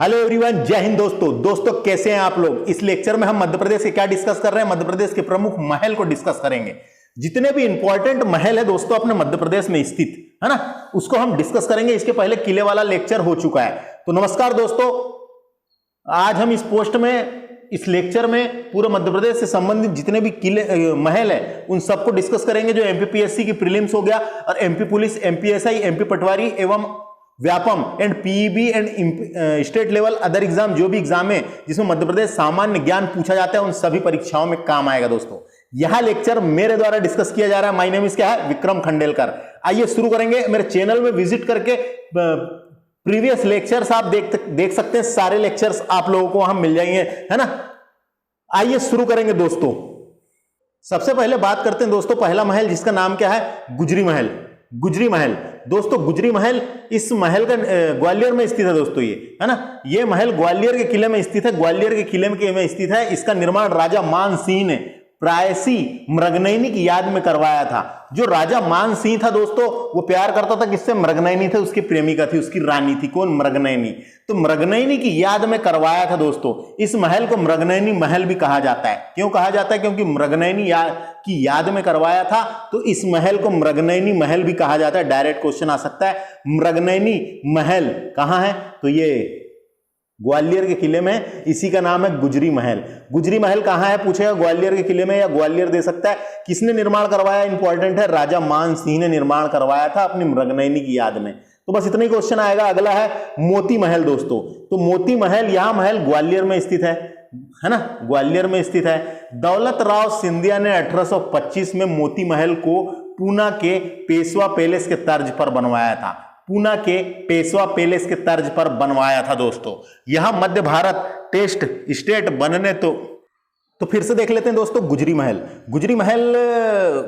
Hello everyone, जय हिंद दोस्तों कैसे हैं आप लोग। इस लेक्चर में हम मध्य प्रदेश के क्या डिस्कस कर रहे हैं, मध्य प्रदेश के प्रमुख महल को डिस्कस करेंगे। जितने भी इंपॉर्टेंट महल है दोस्तों अपने मध्य प्रदेश में स्थित है ना, उसको हम डिस्कस करेंगे। इसके पहले किले वाला लेक्चर हो चुका है। तो नमस्कार दोस्तों, आज हम इस लेक्चर में पूरे मध्य प्रदेश से संबंधित जितने भी किले महल है उन सबको डिस्कस करेंगे, जो एमपीपीएससी की प्रीलिम्स हो गया और एमपी पुलिस, एमपीएसआई, एमपी पटवारी एवं Vyapam and PEB and state level other exam, जो भी एग्जाम है जिसमें मध्य प्रदेश सामान्य ज्ञान पूछा जाता है, उन सभी परीक्षाओं में काम आएगा दोस्तों। यह लेक्चर मेरे द्वारा डिस्कस किया जा रहा है। माय नेम इज क्या है, विक्रम खंडेलकर। आइए शुरू करेंगे। मेरे चैनल में विजिट करके प्रीवियस लेक्चर्स आप देख सकते हैं। सारे लेक्चर्स आप लोगों को वहां मिल जाएंगे, है ना। आइए शुरू करेंगे दोस्तों। सबसे पहले बात करते हैं दोस्तों पहला महल, जिसका नाम क्या है, गुजरी महल। गुजरी महल दोस्तों, गुजरी महल, इस महल का ग्वालियर में स्थित है दोस्तों, ये है ना। ये महल ग्वालियर के किले में स्थित है, ग्वालियर के किले में स्थित है। इसका निर्माण राजा मान सिंह ने प्रायसी मृगनयनी की याद में करवाया था। जो राजा मान सिंह था दोस्तों, वो प्यार करता था किससे, मृगनयनी थे, उसकी प्रेमिका थी, उसकी रानी थी। कौन, मृगनयनी। तो मृगनयनी की याद में करवाया था दोस्तों। इस महल को मृगनयनी महल भी कहा जाता है। क्यों कहा जाता है, क्योंकि मृगनयनी की याद में करवाया था, तो इस महल को मृगनयनी महल भी कहा जाता है। डायरेक्ट क्वेश्चन आ सकता है, मृगनयनी महल कहां है, तो ये ग्वालियर के किले में, इसी का नाम है गुजरी महल। गुजरी महल कहां है पूछेगा, ग्वालियर के किले में, या ग्वालियर दे सकता है। किसने निर्माण करवाया, इंपॉर्टेंट है, राजा मान सिंह ने निर्माण करवाया था अपनी मृगनयनी की याद में। तो बस इतना ही क्वेश्चन आएगा। अगला है मोती महल दोस्तों। तो मोती महल, यह महल ग्वालियर में स्थित है ना, ग्वालियर में स्थित है। दौलत राव सिंधिया ने 1825 में मोती महल को पूना के पेशवा पैलेस के तर्ज पर बनवाया था। पूना के पेशवा पैलेस के तर्ज पर बनवाया था दोस्तों। यहां मध्य भारत टेस्ट स्टेट बनने तो फिर से देख लेते हैं दोस्तों। गुजरी महल, गुजरी महल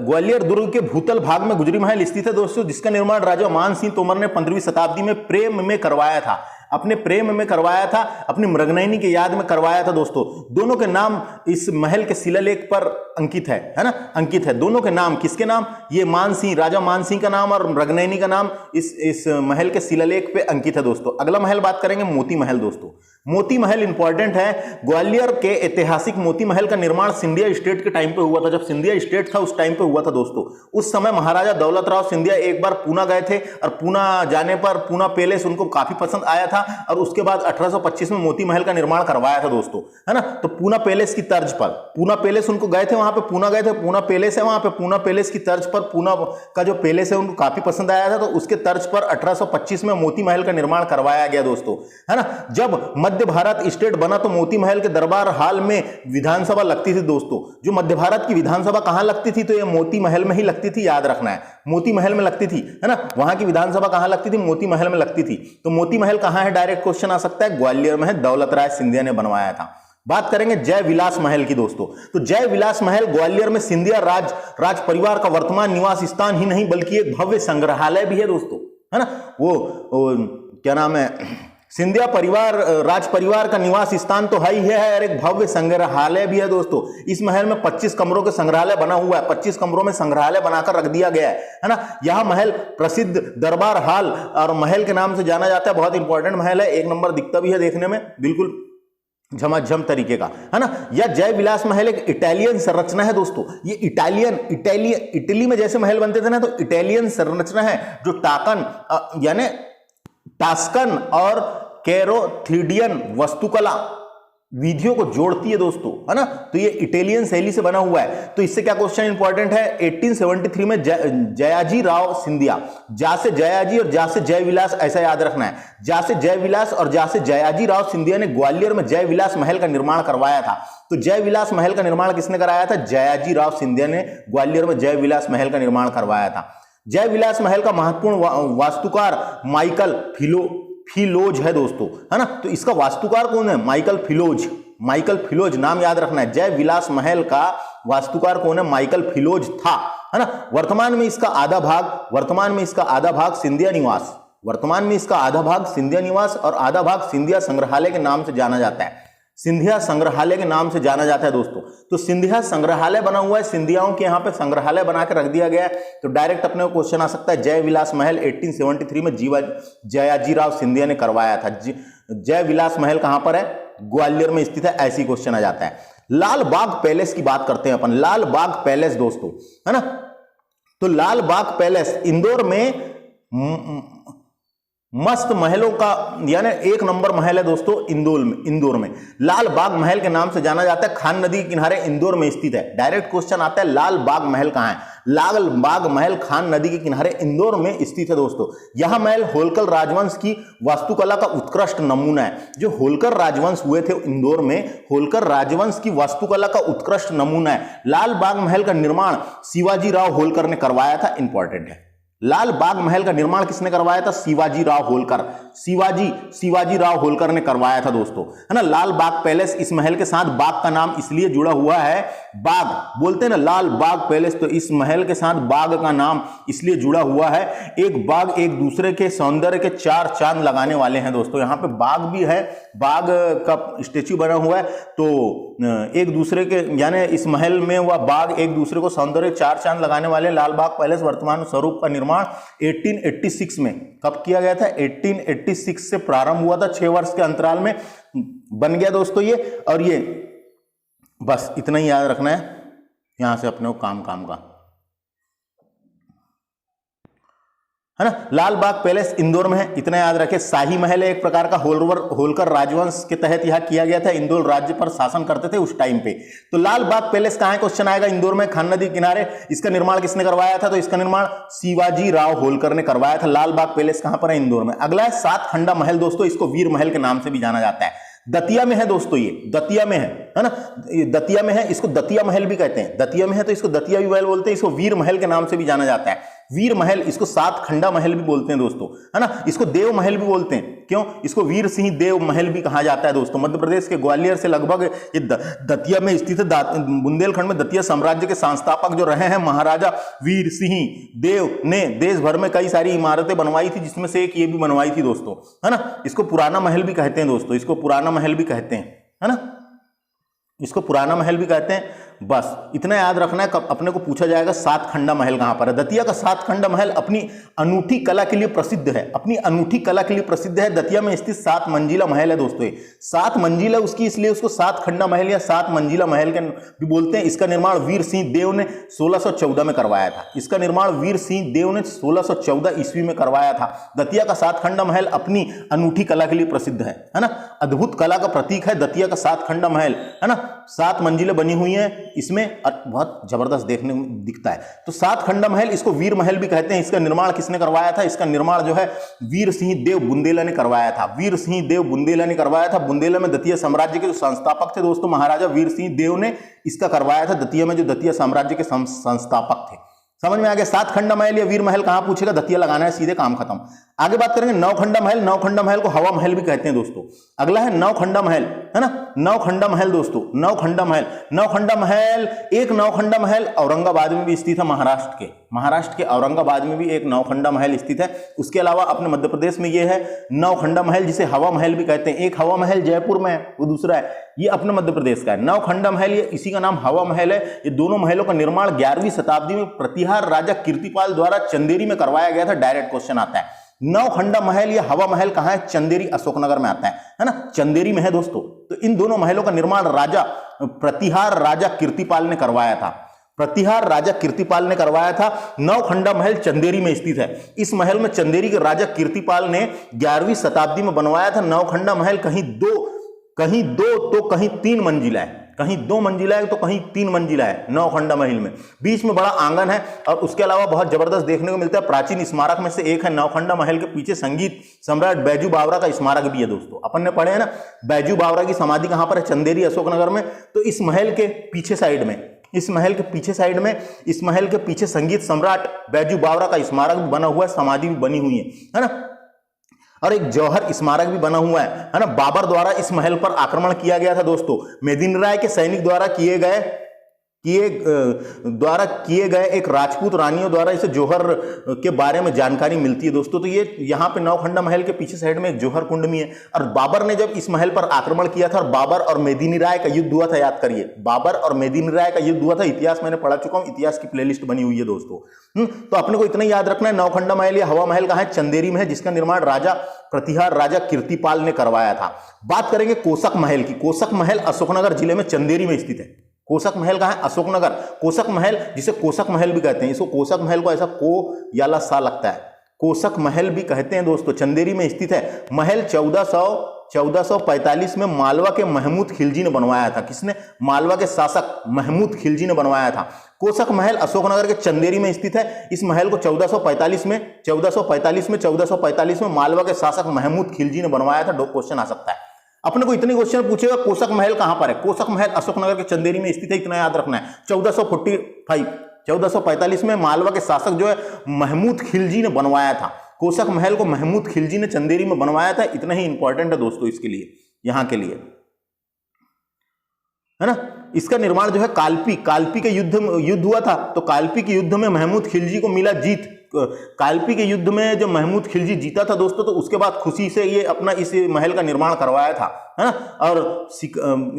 ग्वालियर दुर्ग के भूतल भाग में गुजरी महल स्थित है दोस्तों, जिसका निर्माण राजा मान सिंह तोमर ने 15वीं शताब्दी में प्रेम में करवाया था। अपने प्रेम में करवाया था, अपनी मृगनयनी की याद में करवाया था दोस्तों। दोनों के नाम इस महल के शिलालेख पर अंकित है ना, अंकित है। दोनों के नाम, किसके नाम, ये मान सिंह, राजा मान सिंह का नाम और मृगनयनी का नाम इस महल के शिलालेख पे अंकित है दोस्तों। अगला महल बात करेंगे, मोती महल दोस्तों। मोती महल इंपॉर्टेंट है। ग्वालियर के ऐतिहासिक मोती महल का निर्माण सिंधिया स्टेट के टाइम पे हुआ था। जब सिंधिया स्टेट था उस टाइम पे हुआ था दोस्तों। उस समय महाराजा दौलत राव सिंधिया एक बार पूना गए थे और पूना जाने पर पूना पैलेस उनको काफी पसंद आया था और उसके बाद 1825 में मोती महल का निर्माण करवाया था दोस्तों, है ना। तो पूना पैलेस की तर्ज पर, पूना पैलेस उनको गए थे, वहां पे पूना गए थे, पूना पैलेस है वहां पे, पूना पैलेस की तर्ज पर, पूना का जो पैलेस है उनको काफी पसंद आया था, तो उसके तर्ज पर 1825 में मोती महल का निर्माण करवाया गया दोस्तों, है ना। जब मध्य भारत स्टेट बना तो मोती महल के दरबार हाल में विधानसभा लगती थी दोस्तों। जो मध्य भारत की विधानसभा कहां लगती थी, तो ये मोती महल में ही लगती थी, याद रखना है, मोती महल में लगती थी, है ना। वहां की विधानसभा कहां लगती थी, मोती महल में लगती थी। तो मोती महल कहां है, डायरेक्ट क्वेश्चन आ सकता है, ग्वालियर में है, दौलत राय सिंधिया ने बनवाया था। बात करेंगे जय विलास महल की दोस्तों। तो जय विलास महल ग्वालियर में सिंधिया राज परिवार का वर्तमान निवास स्थान ही नहीं बल्कि एक भव्य संग्रहालय भी है दोस्तों, है ना। वो क्या नाम है, सिंधिया राज परिवार का निवास स्थान तो है ही है और एक भव्य संग्रहालय भी है दोस्तों। इस महल में 25 कमरों के संग्रहालय बना हुआ है, 25 कमरों में संग्रहालय बनाकर रख दिया गया है ना। यह महल प्रसिद्ध दरबार हाल और महल के नाम से जाना जाता है। बहुत इंपॉर्टेंट महल है, एक नंबर दिखता भी है देखने में, बिल्कुल झमाझम तरीके का, है ना। यह जय विलास महल एक इटालियन संरचना है दोस्तों। ये इटली में जैसे महल बनते थे ना, तो इटालियन संरचना है, जो यानी टास्कन और कैरोथिडियन वास्तुकला विधियों को जोड़ती है दोस्तों, है ना। तो ये इटालियन शैली से बना हुआ है। तो इससे क्या क्वेश्चन इंपॉर्टेंट है, 1873 में जयाजी राव सिंधिया, जा से जयाजी और जा से जय विलास, ऐसा याद रखना है, जा से जय विलास और जा से जयाजी राव सिंधिया ने ग्वालियर में जय विलास महल का निर्माण करवाया था। तो जय विलास महल का निर्माण किसने कराया था, जयाजी राव सिंधिया ने ग्वालियर में जय विलास महल का निर्माण करवाया था। जय विलास महल का महत्वपूर्ण वास्तुकार माइकल फिलोज है दोस्तों, है ना। तो इसका वास्तुकार कौन है, माइकल फिलोज नाम याद रखना है। जय विलास महल का वास्तुकार कौन है, माइकल फिलोज था, है ना। वर्तमान में इसका आधा भाग सिंधिया निवास और आधा भाग सिंधिया संग्रहालय के नाम से जाना जाता है। सिंधिया संग्रहालय के नाम से जाना जाता है दोस्तों। तो सिंधिया संग्रहालय बना हुआ है, सिंधियाओं के यहाँ पे संग्रहालय बना के रख दिया गया है। तो डायरेक्ट अपने को क्वेश्चन आ सकता है, जय विलास महल 1873 में जयाजी राव सिंधिया ने करवाया था। जय विलास महल कहां पर है? ग्वालियर में स्थित है। ऐसी क्वेश्चन आ जाता है। लाल बाग पैलेस की बात करते हैं अपन। लाल बाग पैलेस दोस्तों, है ना, तो लाल बाग पैलेस इंदौर में मस्त महलों का यानी एक नंबर महल है दोस्तों इंदौर में लाल बाग महल के नाम से जाना जाता है। खान नदी के किनारे इंदौर में स्थित है। डायरेक्ट क्वेश्चन आता है लाल बाग महल कहां है? लाल बाग महल खान नदी के किनारे इंदौर में स्थित है दोस्तों। यह महल होलकर राजवंश की वास्तुकला का उत्कृष्ट नमूना है। जो होलकर राजवंश हुए थे इंदौर में, होलकर राजवंश की वास्तुकला का उत्कृष्ट नमूना है। लाल बाग महल का निर्माण शिवाजी राव होलकर ने करवाया था। इंपॉर्टेंट है, लाल बाग महल का निर्माण किसने करवाया था? शिवाजी राव होलकर। शिवाजी राव होलकर ने करवाया था दोस्तों, है ना। लाल बाग पैलेस, इस महल के साथ बाग का नाम इसलिए जुड़ा हुआ है, बाग बोलते हैं ना लाल बाग पैलेस, तो इस महल के साथ बाग का नाम इसलिए जुड़ा हुआ है। एक बाग एक दूसरे के सौंदर्य के चार चांद लगाने वाले हैं दोस्तों। यहाँ पे बाग भी है, बाग का स्टेच्यू बना हुआ है, तो एक दूसरे के यानी इस महल में वह बाग एक दूसरे को सौंदर्य चार चांद लगाने वाले। लाल बाग पैलेस वर्तमान स्वरूप का निर्माण 1886 में कब किया गया था? 1886 से प्रारंभ हुआ था, 6 वर्ष के अंतराल में बन गया दोस्तों ये। और ये बस इतना ही याद रखना है यहां से अपने को काम का, है ना। लाल बाग पैलेस इंदौर में है, इतना याद रखें। शाही महल है एक प्रकार का, होलकर राजवंश के तहत यह किया गया था। इंदौर राज्य पर शासन करते थे उस टाइम पे। तो लाल बाग पैलेस कहां है? क्वेश्चन आएगा इंदौर में, खान नदी किनारे। इसका निर्माण किसने करवाया था? तो इसका निर्माण शिवाजी राव होलकर ने करवाया था। लाल बाग पैलेस कहां पर है? इंदौर में। अगला है सात खंडा महल दोस्तों, इसको वीर महल के नाम से भी जाना जाता है। दतिया में है दोस्तों, ये दतिया में है ना, ये दतिया में है, इसको दतिया महल भी कहते हैं। दतिया में है तो इसको दतिया भी महल बोलते हैं, इसको वीर महल के नाम से भी जाना जाता है। वीर महल, इसको सात खंडा महल भी बोलते हैं दोस्तों, है ना। इसको देव महल भी बोलते हैं, क्यों? इसको वीर सिंह देव महल भी कहा जाता है दोस्तों। मध्य प्रदेश के ग्वालियर से लगभग ये दतिया में स्थित है। बुंदेलखंड में दतिया साम्राज्य के संस्थापक जो रहे हैं महाराजा वीर सिंह देव ने देश भर में कई सारी इमारतें बनवाई थी, जिसमें से एक ये भी बनवाई थी दोस्तों, है ना। इसको पुराना महल भी कहते हैं दोस्तों, इसको पुराना महल भी कहते हैं, है ना, इसको पुराना महल भी कहते हैं। बस इतना याद रखना है। कब अपने को पूछा जाएगा सात खंडा महल कहां पर है? दतिया का सात खंडा महल अपनी अनूठी कला के लिए प्रसिद्ध है, अपनी अनूठी कला के लिए प्रसिद्ध है। दतिया में स्थित 7 मंजिला महल है दोस्तों। 7 मंजिला उसकी, इसलिए उसको सात खंडा महल या 7 मंजिला महल के भी बोलते हैं। इसका निर्माण वीर सिंह देव ने 1614 में करवाया था। इसका निर्माण वीर सिंह देव ने 1614 ईस्वी में करवाया था। दतिया का सात खंडा महल अपनी अनूठी कला के लिए प्रसिद्ध है ना। अद्भुत कला का प्रतीक है दतिया का सात खंडा महल, है ना। 7 मंजिलें बनी हुई हैं इसमें, बहुत जबरदस्त देखने में दिखता है। तो सात खंडा महल, इसको वीर महल भी कहते हैं। इसका निर्माण किसने करवाया था? इसका निर्माण जो है वीर सिंह देव बुंदेला ने करवाया था। वीर सिंह देव बुंदेला ने करवाया था। बुंदेला में दतिया साम्राज्य के जो संस्थापक थे दोस्तों, महाराजा वीर सिंह देव ने इसका करवाया था। दतिया में जो दतिया साम्राज्य के संस्थापक थे। समझ में आ गया? सात खंडा महल या वीर महल कहां पूछेगा? दतिया लगाना है, सीधे काम खत्म। आगे बात करेंगे नौखंडा महल। नौखंडा महल को हवा महल भी कहते हैं दोस्तों। अगला है नौखंडा महल, है ना। नौखंडा महल दोस्तों, नौखंडा महल, नौखंडा महल, एक नौखंडा महल औरंगाबाद में भी स्थित है। महाराष्ट्र के औरंगाबाद में भी एक नौखंडा महल स्थित है। उसके अलावा अपने मध्य प्रदेश में यह है नौखंडा महल, जिसे हवा महल भी कहते हैं। एक हवा महल जयपुर में है, वो दूसरा है, ये अपने मध्य प्रदेश का है। नौखंडा महल, ये इसी का नाम हवा महल है। ये दोनों महलों का निर्माण 11वीं शताब्दी में प्रतिहार राजा कीर्तिपाल द्वारा चंदेरी में करवाया गया था। डायरेक्ट क्वेश्चन आता है, नौखंडा महल या हवा महल कहां है? चंदेरी, अशोकनगर में आता है ना, चंदेरी में है दोस्तों। तो इन दोनों महलों का निर्माण प्रतिहार राजा कीर्तिपाल ने करवाया था। प्रतिहार राजा कीर्तिपाल ने करवाया था। नौखंडा महल चंदेरी में स्थित है। इस महल में चंदेरी के राजा कीर्तिपाल ने 11वीं शताब्दी में बनवाया था। नौखंडा महल कहीं दो तो कहीं 3 मंजिला है, कहीं 2 मंजिला है तो कहीं 3 मंजिला है नौखंडा महल में। बीच में बड़ा आंगन है और उसके अलावा बहुत जबरदस्त देखने को मिलता है। प्राचीन स्मारक में से एक है नौखंडा महल के पीछे संगीत सम्राट बैजू बावरा का स्मारक भी है दोस्तों। अपन ने पढ़े हैं ना, बैजू बावरा की समाधि कहां पर है? चंदेरी, अशोकनगर में। तो इस महल के पीछे साइड में, इस महल के पीछे संगीत सम्राट बैजू बावरा का स्मारक भी बना हुआ है, समाधि भी बनी हुई है ना। और एक जौहर स्मारक भी बना हुआ है ना। बाबर द्वारा इस महल पर आक्रमण किया गया था दोस्तों। मेदिनी राय के सैनिक द्वारा किए द्वारा किए गए एक राजपूत रानियों द्वारा इसे जौहर के बारे में जानकारी मिलती है दोस्तों। तो ये यहाँ पे नौखंडा महल के पीछे साइड में एक जौहर कुंड भी है। और बाबर ने जब इस महल पर आक्रमण किया था और बाबर और मेदिनी राय का युद्ध हुआ था, याद करिए, बाबर और मेदिनी राय का युद्ध हुआ था। इतिहास मैंने पढ़ा चुका हूं, इतिहास की प्लेलिस्ट बनी हुई है दोस्तों। तो अपने को इतना याद रखना है, नौखंडा महल या हवा महल कहाँ है? चंदेरी में है, जिसका निर्माण राजा प्रतिहार राजा कीर्तिपाल ने करवाया था। बात करेंगे कोसक महल की। कोसक महल अशोकनगर जिले में चंदेरी में स्थित है। कोसक महल कहाँ है? अशोकनगर। कोसक महल, जिसे कोसक महल भी कहते हैं, इसको कोसक महल को ऐसा को याला सा लगता है, कोसक महल भी कहते हैं दोस्तों, चंदेरी में स्थित है। महल 1445 में मालवा के महमूद खिलजी ने बनवाया था। किसने? मालवा के शासक महमूद खिलजी ने बनवाया था। कोसक महल अशोकनगर के चंदेरी में स्थित है। इस महल को 1445 में मालवा के शासक महमूद खिलजी ने बनवाया था। 2 क्वेश्चन आ सकता है अपने को। इतने क्वेश्चन पूछेगा कोसक महल कहां पर है? कोसक महल अशोकनगर के चंदेरी में स्थित है, इतना याद रखना है। 1445 में मालवा के शासक जो है महमूद खिलजी ने बनवाया था। कोसक महल को महमूद खिलजी ने चंदेरी में बनवाया था। इतना ही इंपॉर्टेंट है दोस्तों इसके लिए, यहां के लिए, है ना। इसका निर्माण जो है कालपी के युद्ध हुआ था। तो कालपी के युद्ध में महमूद खिलजी को मिला जीत। कालपी के युद्ध में जो महमूद खिलजी जीता था दोस्तों, तो उसके बाद खुशी से ये अपना इस महल का निर्माण करवाया था, है ना। और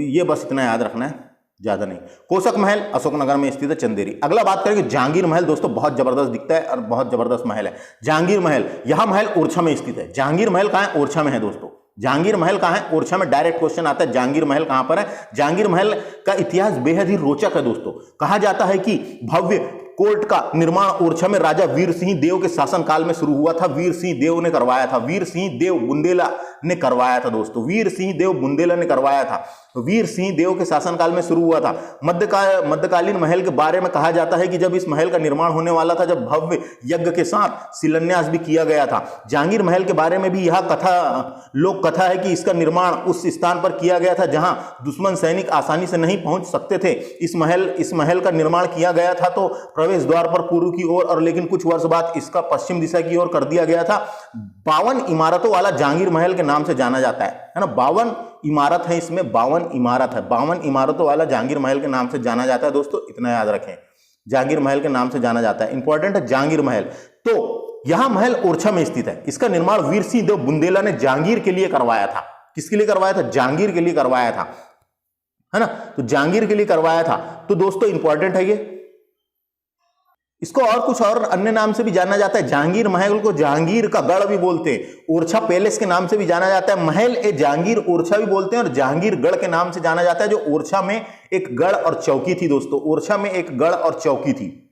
ये बस इतना याद रखना है, ज्यादा नहीं। कोसक महल अशोकनगर में स्थित है, चंदेरी। अगला बात करेंगे जहांगीर महल। दोस्तों बहुत जबरदस्त दिखता है और बहुत जबरदस्त महल है जहांगीर महल। यह महल ओरछा में स्थित है। जहांगीर महल कहां है? ओरछा में है दोस्तों। जहांगीर महल कहां है? ओरछा में। डायरेक्ट क्वेश्चन आता है, जहांगीर महल कहां पर है? जहांगीर महल का इतिहास बेहद ही रोचक है दोस्तों। कहा जाता है कि भव्य कोर्ट का निर्माण ओरछा में राजा वीर सिंह देव के शासनकाल में शुरू हुआ था। वीर सिंह देव ने करवाया था। वीर सिंह देव बुंदेला ने करवाया था दोस्तों। वीर सिंह देव बुंदेला ने करवाया था। वीर सिंह देव के शासनकाल में शुरू हुआ था। मध्यकालीन महल के बारे में कहा जाता है कि जब इस महल का निर्माण होने वाला था, जब भव्य यज्ञ के साथ शिलान्यास भी किया गया था। जहांगीर महल के बारे में भी यह लोक कथा है कि इसका निर्माण उस स्थान पर किया गया था जहां दुश्मन सैनिक आसानी से नहीं पहुंच सकते थे। इस महल का निर्माण किया गया था तो प्रवेश द्वार पर पूर्व की ओर, और लेकिन कुछ वर्ष बाद इसका पश्चिम दिशा की ओर कर दिया गया था। 52 इमारतों वाला जहांगीर महल के नाम से जाना जाता है ना। 52 इमारत है इसमें, 52 इमारत है। 52 इमारतों वाला जहांगीर महल के नाम से जाना जाता है दोस्तों, इतना याद रखें, जहांगीर महल के नाम से जाना जाता है। इंपॉर्टेंट है जहांगीर महल। तो यह महल ओरछा में स्थित है। इसका निर्माण वीर सिंह देव बुंदेला ने जहांगीर के लिए करवाया था। किसके लिए करवाया था? जहांगीर के लिए करवाया था, है ना। तो जहांगीर के लिए करवाया था। तो दोस्तों इंपॉर्टेंट है ये। इसको और कुछ और अन्य नाम से भी जाना जाता है। जहांगीर महल को जहांगीर का गढ़ भी बोलते हैं, ओरछा पैलेस के नाम से भी जाना जाता है। महल ए जहांगीर ओरछा भी बोलते हैं और जहांगीर गढ़ के नाम से जाना जाता है, जो ओरछा में एक गढ़ और चौकी थी दोस्तों। ओरछा में एक गढ़ और चौकी थी।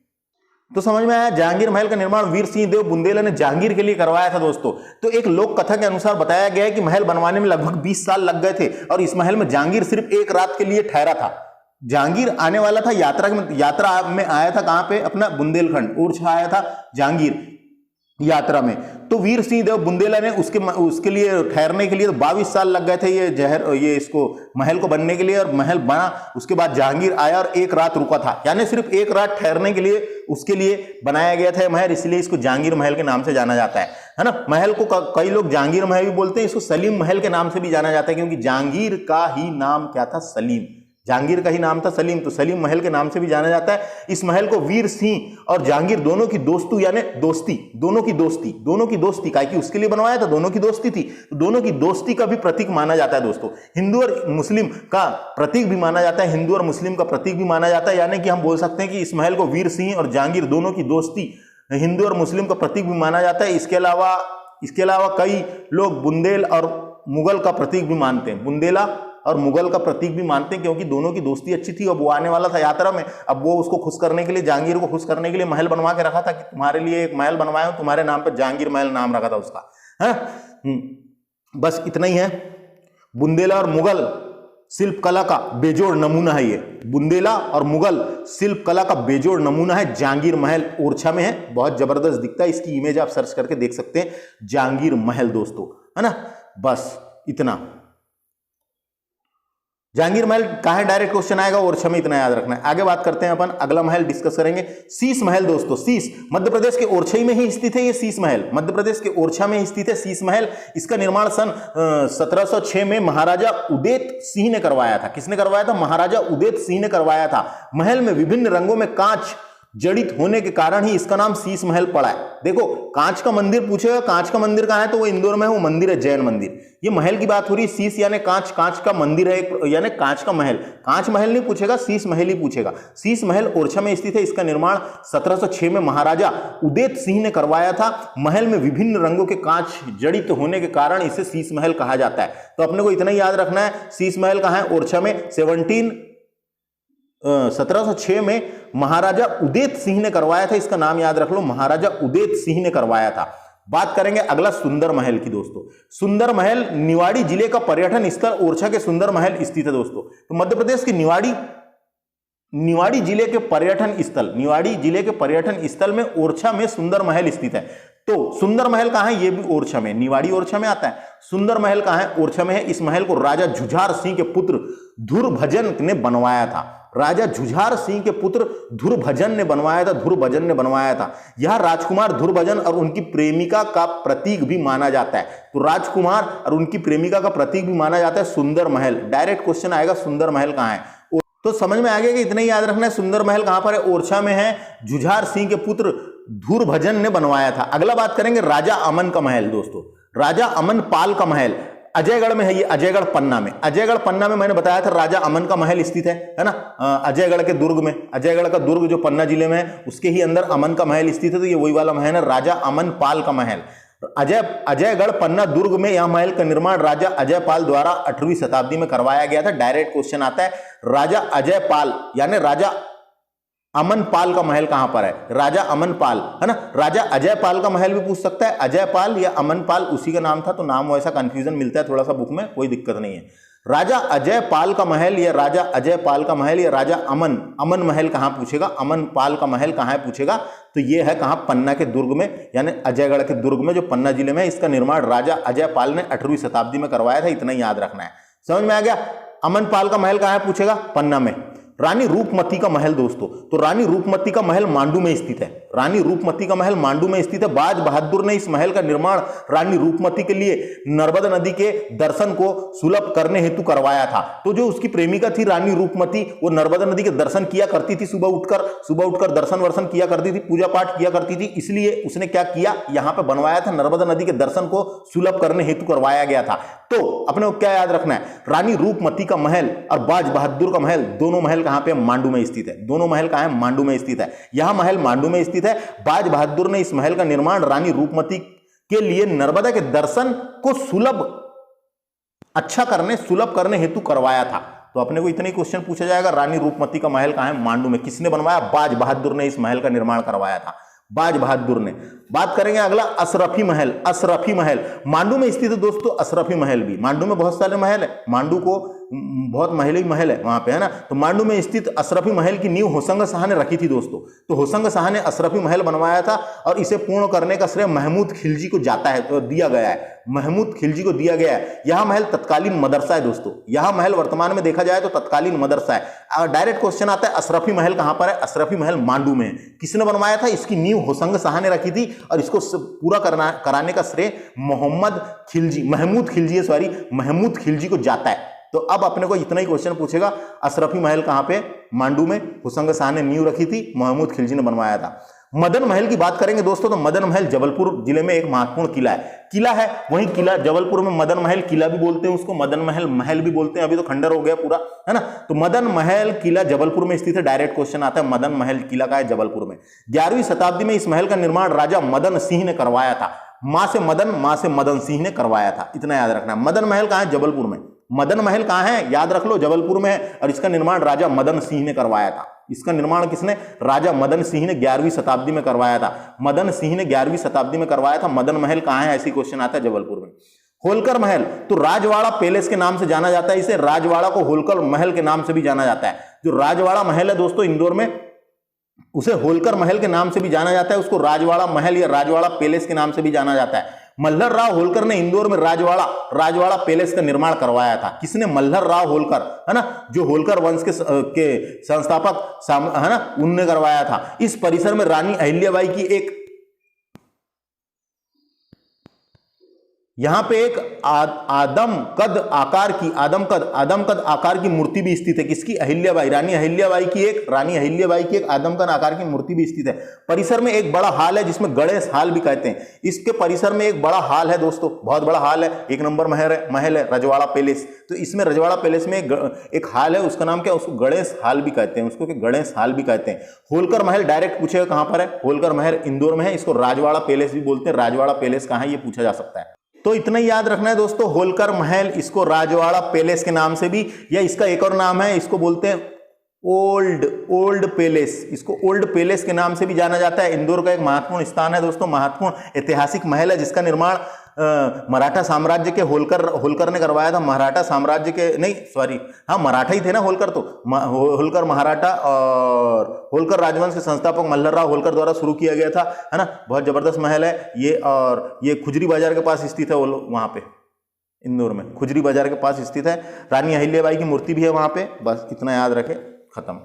तो समझ में आया, जहांगीर महल का निर्माण वीर सिंह देव बुंदेला ने जहांगीर के लिए करवाया था दोस्तों। तो एक लोक कथा के अनुसार बताया गया है कि महल बनवाने में लगभग 20 साल लग गए थे और इस महल में जहांगीर सिर्फ एक रात के लिए ठहरा था। जहांगीर आने वाला था, यात्रा में आया था। कहां पे? अपना बुंदेलखंड, ओरछा आया था जहांगीर यात्रा में। तो वीर सिंह देव बुंदेला ने उसके लिए ठहरने के लिए 22 साल लग गए थे ये इसको महल को बनने के लिए। और महल बना, उसके बाद जहांगीर आया और एक रात रुका था, यानी सिर्फ एक रात ठहरने के लिए उसके लिए बनाया गया था महल, इसलिए इसको जहांगीर महल के नाम से जाना जाता है ना। महल को कई लोग जहांगीर महल भी बोलते हैं। इसको सलीम महल के नाम से भी जाना जाता है, क्योंकि जहांगीर का ही नाम क्या था? सलीम। जहांगीर का ही नाम था सलीम, तो सलीम महल के नाम से भी जाना जाता है। इस महल को वीर सिंह और जहांगीर दोनों की दोस्ती, यानी दोनों की दोस्ती का, कि उसके लिए बनवाया था, दोनों की दोस्ती थी, तो दोनों की दोस्ती का भी प्रतीक माना जाता है दोस्तों। हिंदू और मुस्लिम का प्रतीक भी माना जाता है, हिंदू और मुस्लिम का प्रतीक भी माना जाता है। यानी कि हम बोल सकते हैं कि इस महल को वीर सिंह और जहांगीर दोनों की दोस्ती, हिंदू और मुस्लिम का प्रतीक भी माना जाता है। इसके अलावा कई लोग बुंदेल और मुगल का प्रतीक भी मानते हैं, बुंदेला और मुगल का प्रतीक भी मानते हैं, क्योंकि दोनों की दोस्ती अच्छी थी। अब वो आने वाला था यात्रा में, अब वो उसको खुश करने के लिए, जहांगीर को खुश करने के लिए महल बनवा के रखा था कि तुम्हारे लिए एक महल बनवाया हूं, तुम्हारे नाम पर जहांगीर महल नाम रखा था उसका, है। बस इतना ही है। बुंदेला और मुगल शिल्प कला का बेजोड़ नमूना है ये। बुंदेला और मुगल शिल्प कला का बेजोड़ नमूना है। जहांगीर महल ओरछा में है, बहुत जबरदस्त दिखता है। इसकी इमेज आप सर्च करके देख सकते हैं, जहांगीर महल दोस्तों, है ना। बस इतना। जहांगीर महल कहाँ है, डायरेक्ट क्वेश्चन आएगा, ओरछा में, इतना याद रखना है। आगे बात करते हैं अपन, अगला महल डिस्कस करेंगे, शीश महल दोस्तों। शीश मध्य प्रदेश के ओरछा में ही स्थित है, ये शीश महल मध्य प्रदेश के ओरछा में स्थित है शीश महल। इसका निर्माण सन 1706 में महाराजा उदेत सिंह ने करवाया था। किसने करवाया था? महाराजा उदेत सिंह ने करवाया था। महल में विभिन्न रंगों में कांच जड़ित होने के कारण ही इसका नाम शीश महल पड़ा है। देखो, कांच का मंदिर पूछेगा, कांच का मंदिर कहां है, तो वो इंदौर में है, वो मंदिर है जैन मंदिर। ये महल की बात हो रही है, शीश यानी कांच, कांच का मंदिर है, यानी कांच का महल। कांच महल नहीं पूछेगा, शीश महल ही पूछेगा। शीश महल ओरछा में स्थित है। इसका निर्माण 1706 में महाराजा उदेत सिंह ने करवाया था। महल में विभिन्न रंगों के कांच जड़ित होने के कारण इसे शीश महल कहा जाता है। तो अपने को इतना ही याद रखना है, शीश महल कहां है, ओरछा में। 1706 में महाराजा उदेत सिंह ने करवाया था। इसका नाम याद रख लो, महाराजा उदेत सिंह ने करवाया था। बात करेंगे अगला सुंदर महल की दोस्तों। सुंदर महल निवाड़ी जिले का पर्यटन स्थल ओरछा के सुंदर महल स्थित है दोस्तों। तो मध्य प्रदेश के निवाड़ी जिले के पर्यटन स्थल, निवाड़ी जिले के पर्यटन स्थल में ओरछा में सुंदर महल स्थित है। तो सुंदर महल कहां है, ये भी ओरछा में, निवाड़ी ओरछा में आता है। सुंदर महल कहां है, ओरछा में है। इस महल को राजा झुझार सिंह के पुत्र धुरभजन ने बनवाया था। राजा झुझार सिंह के पुत्र धुरभजन ने बनवाया था, धुरभजन ने बनवाया था। यह राजकुमार धुरभजन और उनकी प्रेमिका का प्रतीक भी माना जाता है। तो राजकुमार और उनकी प्रेमिका का प्रतीक भी माना जाता है सुंदर महल। डायरेक्ट क्वेश्चन आएगा, सुंदर महल कहां है। तो समझ में आ गया कि इतना ही याद रखना है, सुंदर महल कहां पर है, ओरछा में है। झुझार सिंह के पुत्र धुरभजन ने बनवाया था। अगला बात करेंगे राजा अमन का महल दोस्तों। राजा अमन पाल का महल अजयगढ़ में है, ये अजयगढ़ पन्ना में। अजयगढ़ पन्ना में मैंने बताया था राजा अमन का महल स्थित है ना, अजयगढ़ के दुर्ग में। अजयगढ़ का दुर्ग जो पन्ना जिले में है, उसके ही अंदर अमन का महल स्थित है। तो ये वही वाला महल है, राजा अमन पाल का महल। अजयगढ़ पन्ना दुर्ग में यह महल का निर्माण राजा अजयपाल द्वारा 8वीं शताब्दी में करवाया गया था। डायरेक्ट क्वेश्चन आता है, राजा अजयपाल यानी राजा अमन पाल का महल कहां पर है, राजा अमन पाल है ना। राजा अजयपाल का महल भी पूछ सकता है, अजयपाल या अमन पाल उसी का नाम था, तो नाम वैसा कंफ्यूजन मिलता है थोड़ा सा बुक में, कोई दिक्कत नहीं है। राजा अजयपाल का महल या राजा अजयपाल का महल या राजा अमन महल कहां पूछेगा, अमन पाल का महल कहां है पूछेगा, तो ये है कहां, पन्ना के दुर्ग में, यानी अजयगढ़ के दुर्ग में जो पन्ना जिले में। इसका निर्माण राजा अजयपाल ने 8वीं शताब्दी में करवाया था। इतना ही याद रखना है। समझ में आ गया। अमन पाल का महल कहां है पूछेगा, पन्ना में। रानी रूपमती का महल दोस्तों, तो रानी रूपमती का महल मांडू में स्थित है। रानी रूपमती का महल मांडू में स्थित है। बाज बहादुर ने इस महल का निर्माण रानी रूपमती के लिए नर्मदा नदी के दर्शन को सुलभ करने हेतु करवाया था। तो जो उसकी प्रेमिका थी रानी रूपमती, वो नर्मदा नदी के दर्शन किया करती थी, सुबह उठकर दर्शन वर्शन किया करती थी, पूजा पाठ किया करती थी। इसलिए उसने क्या किया, यहां पर बनवाया था, नर्मदा नदी के दर्शन को सुलभ करने हेतु करवाया गया था। तो अपने को क्या याद रखना है, रानी रूपमती का महल और बाज बहादुर का महल, दोनों महल कहां पे, मांडू में स्थित है। दोनों महल कहां है, मांडू में स्थित है। यह महल मांडू में स्थित है। बाज बहादुर ने इस महल का निर्माण रानी रूपमती के लिए नर्मदा के दर्शन को सुलभ करने हेतु करवाया था। तो अपने को इतने क्वेश्चन पूछा जाएगा, रानी रूपमती का महल कहां है, मांडू में। किसने बनवाया, बाज बहादुर ने इस महल का निर्माण करवाया था, बाज बहादुर ने। बात करेंगे अगला अशरफी महल। अशरफी महल मांडू में स्थित है दोस्तों। अशरफी महल भी, मांडू में बहुत सारे महल है, मांडू को बहुत महल ही महल है वहां पे, है ना। तो मांडू में स्थित अशरफी महल की नींव होशंग शाह ने रखी थी दोस्तों। तो होशंग शाह ने अशरफी महल बनवाया था और इसे पूर्ण करने का श्रेय महमूद खिलजी को जाता है, तो दिया गया है, महमूद खिलजी को दिया गया है। यह महल तत्कालीन मदरसा है दोस्तों। यह महल वर्तमान में देखा जाए तो तत्कालीन मदरसा है। डायरेक्ट क्वेश्चन आता है, अशरफी महल कहां पर है, अशरफी महल मांडू में है। किसने बनवाया था, इसकी नींव होशंग शाह ने रखी थी और इसको पूरा कराने का श्रेय महमूद खिलजी को जाता है। तो अब अपने को इतना ही क्वेश्चन पूछेगा, अशरफी महल कहां पे, मांडू में, होशंग शाह ने नींव रखी थी, महमूद खिलजी ने बनवाया था। मदन महल की बात करेंगे दोस्तों, तो मदन महल जबलपुर जिले में एक महत्वपूर्ण किला है। वहीं किला जबलपुर में मदन महल किला भी बोलते हैं उसको, मदन महल भी बोलते हैं। अभी तो खंडर हो गया पूरा, है ना। तो मदन महल किला जबलपुर में स्थित है। डायरेक्ट क्वेश्चन आता है, मदन महल किला का है जबलपुर में। 11वीं शताब्दी में इस महल का निर्माण राजा मदन सिंह ने करवाया था। मां से मदन सिंह ने करवाया था। इतना याद रखना। मदन महल कहां है, जबलपुर में। मदन महल कहां है, याद रख लो, जबलपुर में है। और इसका निर्माण राजा मदन सिंह ने करवाया था। इसका निर्माण किसने, राजा मदन सिंह ने 11वीं शताब्दी में करवाया था। मदन सिंह ने 11वीं शताब्दी में करवाया था। मदन महल कहां है, ऐसी क्वेश्चन आता है, जबलपुर में। होलकर महल, तो राजवाड़ा पैलेस के नाम से जाना जाता है इसे। राजवाड़ा को होलकर महल के नाम से भी जाना जाता है। जो राजवाड़ा महल है दोस्तों इंदौर में, उसे होलकर महल के नाम से भी जाना जाता है। उसको राजवाड़ा महल या राजवाड़ा पैलेस के नाम से भी जाना जाता है। मल्हर राव होलकर ने इंदौर में राजवाड़ा पैलेस का निर्माण करवाया था। किसने? मल्हर राव होलकर, है ना, जो होलकर वंश के संस्थापक है ना, उनने करवाया था। इस परिसर में रानी अहिल्याबाई की एक यहां पे एक आदमकद आकार की मूर्ति भी स्थित है। किसकी? अहिल्याबाई, रानी अहिल्याबाई की एक आदमकद आकार की मूर्ति भी स्थित है। परिसर में एक बड़ा हॉल है जिसमें गणेश हॉल भी कहते हैं। इसके परिसर में एक बड़ा हॉल है दोस्तों, बहुत बड़ा हॉल है, 1 नंबर महल है रजवाड़ा पैलेस। तो इसमें रजवाड़ा पैलेस में एक हॉल है, उसका नाम क्या है? उसको गणेश हॉल भी कहते हैं, गणेश हॉल भी कहते हैं। होलकर महल डायरेक्ट पूछेगा कहां पर है? होलकर महल इंदौर में है, इसको राजवाड़ा पैलेस भी बोलते हैं। राजवाड़ा पैलेस कहां है ये पूछा जा सकता है। तो इतना ही याद रखना है दोस्तों, होलकर महल, इसको राजवाड़ा पैलेस के नाम से भी, या इसका एक और नाम है, इसको बोलते हैं ओल्ड पैलेस। इसको ओल्ड पैलेस के नाम से भी जाना जाता है। इंदौर का एक महत्वपूर्ण स्थान है दोस्तों, महत्वपूर्ण ऐतिहासिक महल है जिसका निर्माण मराठा साम्राज्य के होलकर ने करवाया था। मराठा साम्राज्य के नहीं, सॉरी, हाँ, मराठा ही थे ना होलकर, तो होलकर मराठा और होलकर राजवंश के संस्थापक मल्हर राव होलकर द्वारा शुरू किया गया था, है ना। बहुत जबरदस्त महल है ये, और ये खुजरी बाजार के पास स्थित है, वहां पे इंदौर में खुजरी बाजार के पास स्थित है। रानी अहिल्याबाई की मूर्ति भी है वहां पे। बस इतना याद रखे, खत्म।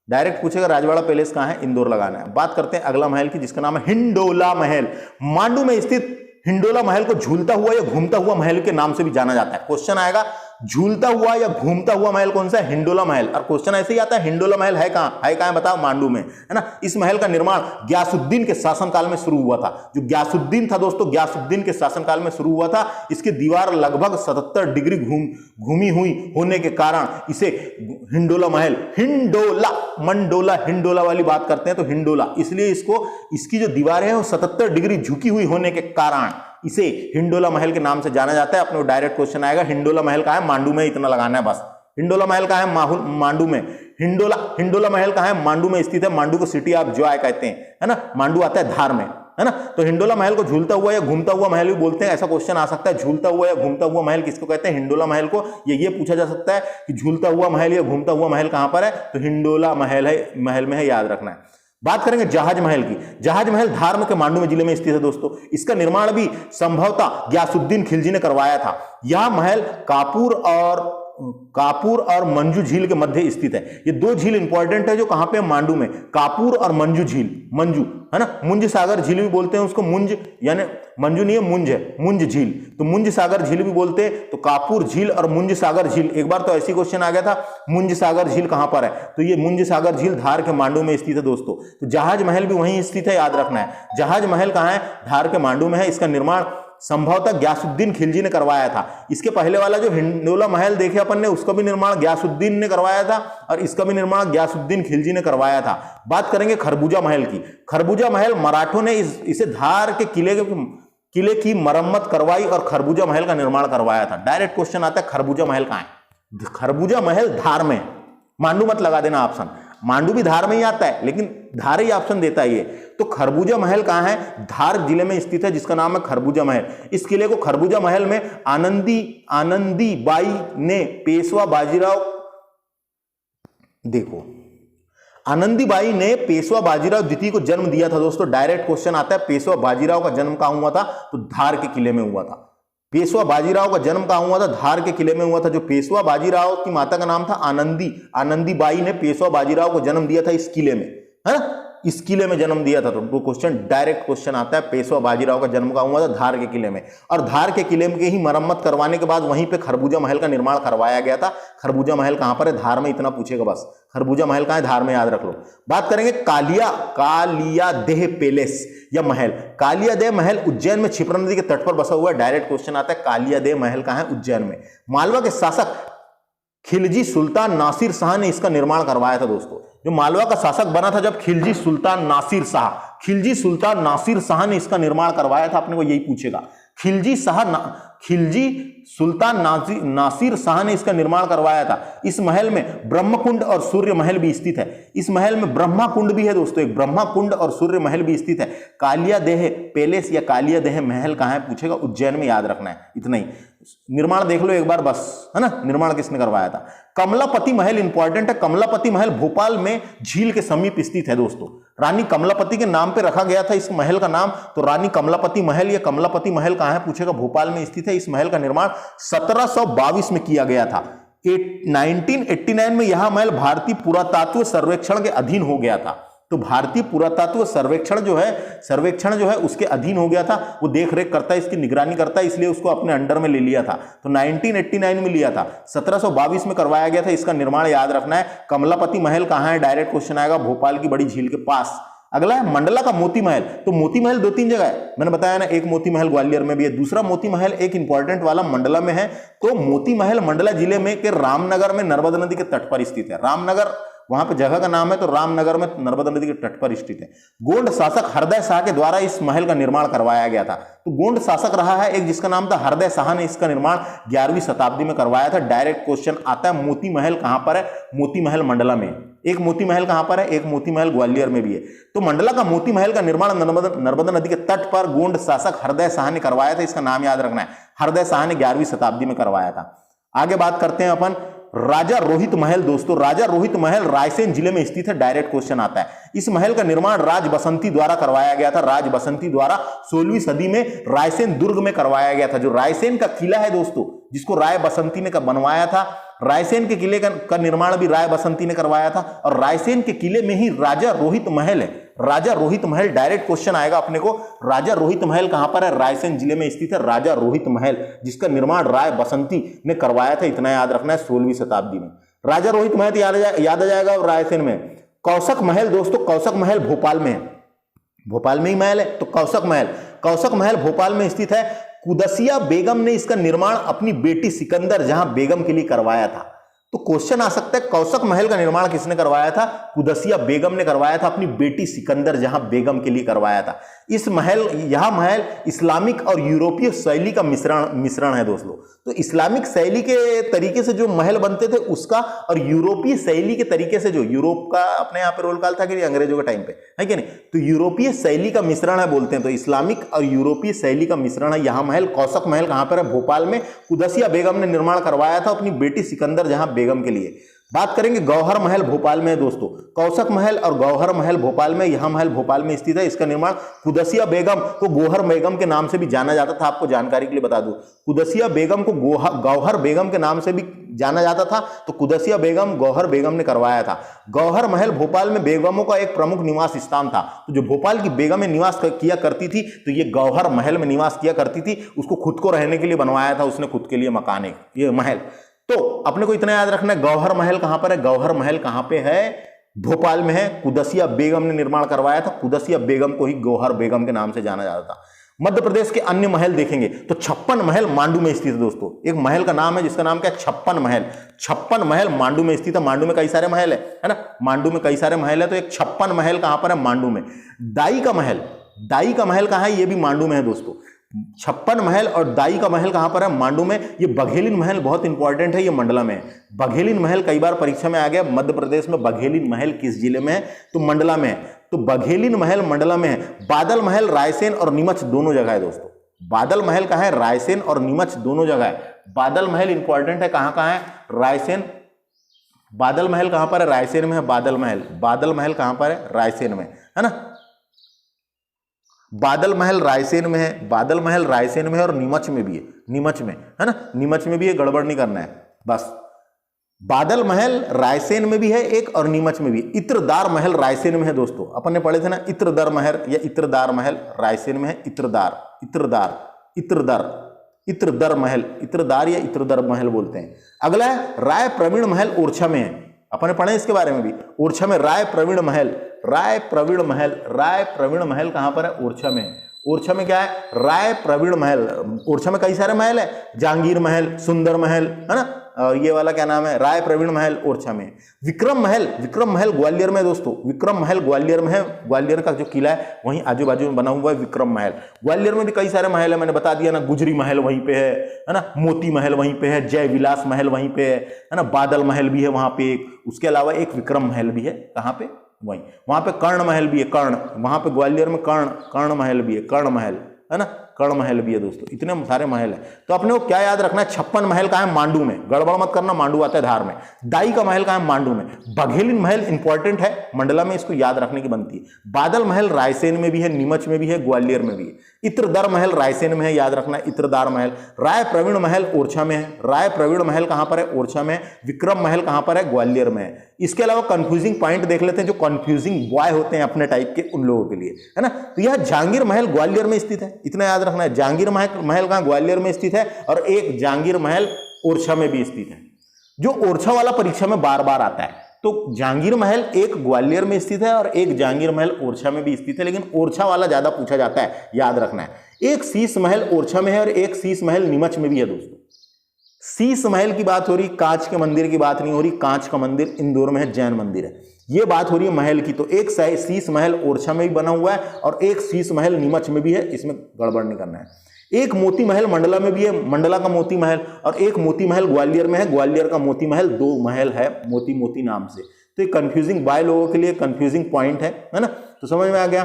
डायरेक्ट पूछेगा राजवाड़ा पैलेस कहां है? इंदौर लगाना है। बात करते हैं अगला महल की, जिसका नाम है हिंडोला महल। मांडू में स्थित हिंडोला महल को झूलता हुआ या घूमता हुआ महल के नाम से भी जाना जाता है। क्वेश्चन आएगा झूलता हुआ या घूमता हुआ महल कौन सा है? हिंडोला महल। और क्वेश्चन ऐसे ही आता है, हिंडोला महल है कहां बताओ? मांडू में, है ना। इस महल का निर्माण ग्यासुद्दीन के शासनकाल में शुरू हुआ था। जो ग्यासुद्दीन था दोस्तों, ग्यासुद्दीन के शासनकाल में शुरू हुआ था। इसकी दीवार लगभग 77 डिग्री घूमी हुई होने के कारण इसे हिंडोला महल, हिंडोला वाली बात करते हैं तो हिंडोला, इसलिए इसकी जो दीवार है वो 77 डिग्री झुकी हुई होने के कारण इसे हिंडोला महल के नाम से जाना जाता है। अपने डायरेक्ट क्वेश्चन आएगा, हिंडोला महल कहां है? मांडू में। इतना लगाना है बस। हिंडोला महल कहां है? मांडू में। हिंडोला महल कहां है? मांडू में स्थित है। मांडू को सिटी ऑफ जॉय कहते हैं, है ना। मांडू आता है धार में, है ना। तो हिंडोला महल को झूलता हुआ या घूमता हुआ महल भी बोलते हैं। ऐसा क्वेश्चन आ सकता है, झूलता हुआ या घूमता हुआ महल किसको कहते हैं? हिंडोला महल को। ये पूछा जा सकता है कि झूलता हुआ महल या घूमता हुआ महल कहां पर है? तो हिंडोला महल में है, याद रखना है। बात करेंगे जहाज महल की। जहाज महल धार के मांडू जिले में स्थित है दोस्तों। इसका निर्माण भी संभवतः ग्यासुद्दीन खिलजी ने करवाया था। यह महल कापूर और मंजू झील के मध्य स्थित है। ये 2 झील इंपॉर्टेंट है जो कहां पे? मांडू में। कापूर और मंजू झील, मंजू, है ना। मुंज सागर झील भी बोलते हैं उसको, मुंज यानी मंजू नहीं है, मुंज है, मुंज झील। तो मुंज सागर झील भी बोलते हैं। तो कापूर झील और मुंज सागर झील, एक बार तो ऐसी क्वेश्चन आ गया था, मुंज सागर झील कहां पर है? तो ये मुंज सागर झील धार के मांडू में स्थित है दोस्तों। तो जहाज महल भी वहीं स्थित है, याद रखना है। जहाज महल कहां है? धार के मांडू में है। इसका निर्माण संभवतः ग्यासुद्दीन खिलजी ने करवाया था। इसके पहले वाला जो हिंडोला महल देखे अपन ने, उसका भी निर्माण ग्यासुद्दीन ने करवाया था, और इसका भी निर्माण ग्यासुद्दीन खिलजी ने करवाया था। बात करेंगे खरबूजा महल की। खरबूजा महल मराठों ने इसे धार के किले की मरम्मत करवाई और खरबूजा महल का निर्माण करवाया था। डायरेक्ट क्वेश्चन आता है, खरबूजा महल कहां है? खरबूजा महल धार में। मांडू मत लगा देना ऑप्शन, मांडू भी धार में ही आता है, लेकिन धार ही ऑप्शन देता है ये। तो खरबूजा महल कहां है? धार जिले में स्थित है, जिसका नाम है खरबूजा महल। इस किले को खरबूजा महल में आनंदी बाई ने पेशवा बाजीराव, देखो, आनंदी बाई ने पेशवा बाजीराव द्वितीय को जन्म दिया था दोस्तों। डायरेक्ट क्वेश्चन आता है, पेशवा बाजीराव का जन्म कहां हुआ था? तो धार के किले में हुआ था। पेशवा बाजीराव का जन्म कहां हुआ था? धार के किले में हुआ था। जो पेशवा बाजीराव की माता का नाम था आनंदी बाई ने पेशवा बाजीराव को जन्म दिया था इस किले में, है ना। इस किले में जन्म दिया था। तो क्वेश्चन, डायरेक्ट क्वेश्चन आता है, पेशवा बाजीराव का जन्म कहां हुआ था? धार के किले में। और धार के किले में ही मरम्मत करवाने के बाद वहीं पे खरबूजा महल का निर्माण करवाया गया था। खरबूजा महल कहां पर है? धार में। इतना पूछेगा बस, खरबूजा महल कहां है? धार में, याद रख लो। बात करेंगे कालियादेह पैलेस या महल। कालियादेह महल उज्जैन में क्षिप्रा नदी के तट पर बसा हुआ है। डायरेक्ट क्वेश्चन आता है, कालियादेह महल कहां है? उज्जैन में। मालवा के शासक खिलजी सुल्तान नासिर शाह ने इसका निर्माण करवाया था दोस्तों। जो मालवा का शासक बना था जब खिलजी सुल्तान नासिर शाह ने इसका निर्माण करवाया था। अपने को यही पूछेगा, खिलजी सुल्तान नासिर शाह ने इसका निर्माण करवाया था। इस महल में ब्रह्मकुंड और सूर्य महल भी स्थित है। इस महल में ब्रह्मा कुंड भी है दोस्तों, एक ब्रह्मकुंड और सूर्य महल भी स्थित है। कालियादेह पैलेस या कालियादेह महल कहां है पूछेगा? उज्जैन में, याद रखना है। इतना ही। निर्माण देख लो एक बार बस, है ना, निर्माण किसने करवाया था। कमलापति महल इंपॉर्टेंट है। कमलापति महल भोपाल में झील के समीप स्थित है दोस्तों। रानी कमलापति के नाम पे रखा गया था इस महल का नाम, तो रानी कमलापति महल, या कमलापति महल कहां है पूछेगा, भोपाल में स्थित है। इस महल का निर्माण 1722 में किया गया था। 1989 में यह महल भारतीय पुरातत्व सर्वेक्षण के अधीन हो गया था। तो भारतीय पुरातत्व सर्वेक्षण जो है उसके अधीन हो गया था। वो देख रेख करता है, इसकी निगरानी करता है, इसलिए उसको अपने अंडर में ले लिया था। तो 1989 में लिया था, 1722 में करवाया गया था। इसका निर्माण याद रखना है। कमलापति महल कहां है, डायरेक्ट क्वेश्चन आएगा, भोपाल की बड़ी झील के पास। अगला है मंडला का मोती महल। तो मोती महल 2-3 जगह है, मैंने बताया ना, एक मोती महल ग्वालियर में भी है, दूसरा मोती महल एक इंपॉर्टेंट वाला मंडला में है। तो मोती महल मंडला जिले में के रामनगर में नर्मदा नदी के तट पर स्थित है। रामनगर वहां पे जगह का नाम है, तो रामनगर में नर्मदा नदी के तट पर स्थित है। गोंड शासक हरदय शाह के द्वारा इस महल का निर्माण करवाया गया था। तो गोंड शासक रहा है एक जिसका नाम था हरदय शाह ने इसका निर्माण 11वीं शताब्दी में करवाया था। डायरेक्ट क्वेश्चन आता है। मोती महल कहां पर है, मोती महल मंडला में। एक मोती महल कहां पर है, एक मोती महल ग्वालियर में भी है। तो मंडला का मोती महल का निर्माण नर्मदा नदी के तट पर गोंड शासक हरदय शाह ने करवाया था। इसका नाम याद रखना है, हरदय शाह ने 11वीं शताब्दी में करवाया था। आगे बात करते हैं अपन राजा रोहित महल। दोस्तों राजा रोहित महल रायसेन जिले में स्थित है। डायरेक्ट क्वेश्चन आता है। इस महल का निर्माण राज बसंती द्वारा करवाया गया था। राज बसंती द्वारा 16वीं सदी में रायसेन दुर्ग में करवाया गया था। जो रायसेन का किला है दोस्तों, जिसको राय बसंती ने बनवाया था, रायसेन के किले का निर्माण भी राय बसंती ने करवाया था। और रायसेन के किले में ही राजा रोहित महल है। राजा रोहित महल, डायरेक्ट क्वेश्चन आएगा अपने को, राजा रोहित महल कहां पर है, रायसेन जिले में स्थित है राजा रोहित महल, जिसका निर्माण राय बसंती ने करवाया था। इतना याद रखना है, 16वीं शताब्दी में राजा रोहित महल याद आ जाएगा। और रायसेन में कौशक महल, दोस्तों कौशक महल भोपाल में है, भोपाल में ही महल है। तो कौशक महल भोपाल में स्थित है। कुदसिया बेगम ने इसका निर्माण अपनी बेटी सिकंदर जहां बेगम के लिए करवाया था। तो क्वेश्चन आ सकता है, कौशक महल का निर्माण किसने करवाया था, कुदसिया बेगम ने करवाया था, अपनी बेटी सिकंदर जहां बेगम के लिए करवाया था। यह महल इस्लामिक और यूरोपीय शैली का मिश्रण है दोस्तों। तो इस्लामिक शैली के तरीके से जो महल बनते थे उसका, और यूरोपीय शैली के तरीके से, जो यूरोप का अपने यहाँ पे रोल काल था कि नहीं अंग्रेजों के टाइम पे, है कि नहीं, तो यूरोपीय शैली का मिश्रण है बोलते हैं। तो इस्लामिक और यूरोपीय शैली का मिश्रण है यहाँ महल। कौशक महल कहां पर है, भोपाल में। कुदसिया बेगम ने निर्माण करवाया था अपनी बेटी सिकंदर जहां बेगम के लिए। बात करेंगे गौहर महल भोपाल में है दोस्तों। कौशक महल और गौहर महल भोपाल में, यह महल भोपाल में स्थित है। इसका निर्माण कुदसिया बेगम को गौहर बेगम के नाम से भी जाना जाता था। आपको जानकारी के लिए बता दूं, कुदसिया बेगम को गौहर बेगम के नाम से भी जाना जाता था। तो कुदसिया बेगम गौहर बेगम ने करवाया था। गौहर महल भोपाल में बेगमों का एक प्रमुख निवास स्थान था। तो जो भोपाल की बेगमें निवास किया करती थी, तो ये गौहर महल में निवास किया करती थी। उसको खुद को रहने के लिए बनवाया था उसने, खुद के लिए मकान है ये महल। तो अपने को इतना याद रखना है, गौहर महल कहां पर है, गौहर महल कहां पे है, भोपाल में है। कुदसिया बेगम ने निर्माण करवाया था। कुदसिया बेगम को ही गौहर बेगम के नाम से जाना जाता था। मध्य प्रदेश के अन्य महल देखेंगे तो 56 महल मांडू में स्थित है दोस्तों। एक महल का नाम है जिसका नाम क्या है, 56 महल। 56 महल मांडू में स्थित है। मांडू में कई सारे महल है ना, मांडू में कई सारे महल है। तो एक 56 महल कहां पर है, मांडू में। दाई का महल कहां है, ये भी मांडू में है दोस्तों। 56 महल और दाई का महल कहां पर है, मांडू में। ये बघेलिन महल बहुत इंपॉर्टेंट है, ये मंडला में है। बघेलिन महल कई बार परीक्षा में आ गया। मध्य प्रदेश में बघेलिन महल किस जिले में है, तो मंडला में है। तो बघेलिन महल मंडला में है। बादल महल रायसेन और नीमच दोनों जगह है दोस्तों। बादल महल कहां है, रायसेन और नीमच दोनों जगह है। बादल महल इंपॉर्टेंट है, कहां है, रायसेन। बादल महल कहां पर है, रायसेन में है। बादल महल कहां पर है, रायसेन में, है ना। बादल महल रायसेन में है, बादल महल रायसेन में है और नीमच में भी है, नीमच में, है ना, नीमच में भी है, गड़बड़ नहीं करना है बस। बादल महल रायसेन में भी है एक और नीमच में भी। इत्रदार महल रायसेन में है दोस्तों। अपन ने पढ़े थे ना, इत्रदार महल या इत्रदार महल रायसेन में है। इत्रदार महल, इत्रदार या इत्रदार महल बोलते हैं। अगला है राय प्रवीण महल, ओरछा में है। अपन ने पढ़े इसके बारे में भी। ओरछा में राय प्रवीण महल कहां पर है, ओरछा में। ओरछा में क्या है, राय प्रवीण महल। ओरछा में कई सारे महल है, जहांगीर महल, सुंदर महल, है ना, और ये वाला क्या नाम है, राय प्रवीण महल ओरछा में। विक्रम महल ग्वालियर में दोस्तों। विक्रम महल ग्वालियर में है। ग्वालियर का जो किला है वहीं आजू बाजू में बना हुआ है विक्रम महल। ग्वालियर में भी कई सारे महल है, मैंने बता दिया ना। गुजरी महल वहीं पे है ना, मोती महल वहीं पे है, जय विलास महल वहीं पे है ना, बादल महल भी है वहां पे एक। उसके अलावा एक विक्रम महल भी है, कहां पे, वहीं। वहां पे कर्ण महल भी है, कर्ण, वहां पे ग्वालियर में कर्ण महल भी है, कर्ण महल, है ना। कर्ण महल भी है दोस्तों, इतने सारे महल है। तो अपने को क्या याद रखना है, 56 महल कहाँ है, मांडू में, गड़बड़ मत करना, मांडू आता है धार में। दाई का महल कहाँ है, मांडू में। बघेलिन महल इंपॉर्टेंट है, मंडला में, इसको याद रखने की बनती है। बादल महल रायसेन में भी है, नीमच में भी है, ग्वालियर में भी है। इत्रदर महल रायसेन में है, याद रखना है, इत्रदार महल। राय प्रवीण महल ओरछा में है, राय प्रवीण महल कहां पर है, ओरछा में। विक्रम महल कहां पर है, ग्वालियर में है। इसके अलावा कंफ्यूजिंग पॉइंट देख लेते हैं, जो कंफ्यूजिंग बॉय होते हैं अपने टाइप के, उन लोगों के लिए, है ना। तो यह जहांगीर महल ग्वालियर में स्थित है, इतना याद रखना है। जहांगीर महल कहां, ग्वालियर में स्थित है, और एक जहांगीर महल ओरछा में भी स्थित है, जो ओरछा वाला परीक्षा में बार बार आता है। तो जहांगीर महल एक ग्वालियर में स्थित है और एक जहांगीर महल ओरछा में भी स्थित है, लेकिन ओरछा वाला ज्यादा पूछा जाता है, याद रखना है। एक शीश महल ओरछा में है और एक शीश महल नीमच में भी है दोस्तों। शीश महल की बात हो रही, कांच के मंदिर की बात नहीं हो रही। कांच का मंदिर इंदौर में है, जैन मंदिर है, ये बात हो रही है महल की। तो एक शीश महल ओरछा में भी बना हुआ है और एक शीश महल नीमच में भी है, इसमें गड़बड़ नहीं करना है। एक मोती महल मंडला में भी है, मंडला का मोती महल, और एक मोती महल ग्वालियर में है, ग्वालियर का मोती महल। दो महल है मोती मोती नाम से। तो ये कंफ्यूजिंग बाय लोगों के लिए कंफ्यूजिंग पॉइंट है ना। तो समझ में आ गया।